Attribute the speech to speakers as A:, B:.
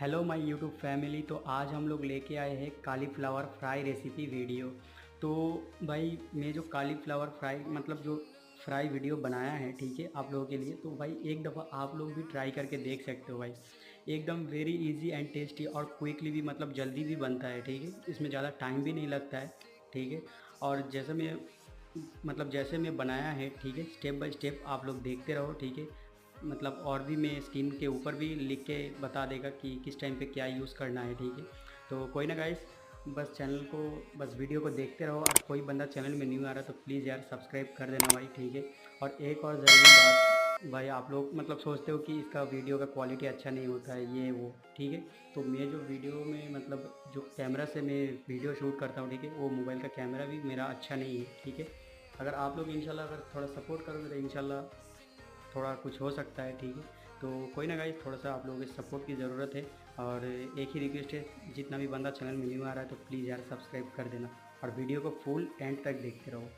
A: Hello my YouTube family. तो आज हम लोग लेके आए हैं कालीफ्लावर फ्राई रेसिपी वीडियो। तो भाई मैं जो कालीफ्लावर फ्राई मतलब जो फ्राई वीडियो बनाया है, ठीक है, आप लोगों के लिए, तो भाई एक दफ़ा आप लोग भी ट्राई करके देख सकते हो भाई। एकदम वेरी इजी एंड टेस्टी और क्विकली भी मतलब जल्दी भी बनता है, ठीक है, इसमें ज़्यादा टाइम भी नहीं लगता है, ठीक है। और जैसे मैं बनाया है, ठीक है, स्टेप बाय स्टेप आप लोग देखते रहो, ठीक है। मतलब और भी मैं स्क्रीन के ऊपर भी लिख के बता देगा कि किस टाइम पे क्या यूज़ करना है, ठीक है। तो कोई ना गाइस, बस वीडियो को देखते रहो। और कोई बंदा चैनल में न्यू आ रहा है तो प्लीज़ यार सब्सक्राइब कर देना भाई, ठीक है। और एक और ज़रूरी बात भाई, आप लोग मतलब सोचते हो कि इसका वीडियो का क्वालिटी अच्छा नहीं होता है, ये वो, ठीक है। तो मैं जो वीडियो में मतलब जो कैमरा से मैं वीडियो शूट करता हूँ, ठीक है, वो मोबाइल का कैमरा भी मेरा अच्छा नहीं है, ठीक है। अगर आप लोग इंशाल्लाह अगर थोड़ा सपोर्ट करोगे तो इंशाल्लाह थोड़ा कुछ हो सकता है, ठीक है। तो कोई ना गाइस, थोड़ा सा आप लोगों के सपोर्ट की ज़रूरत है। और एक ही रिक्वेस्ट है, जितना भी बंदा चैनल में न्यू आ रहा है तो प्लीज़ यार सब्सक्राइब कर देना और वीडियो को फुल एंड तक देखते रहो।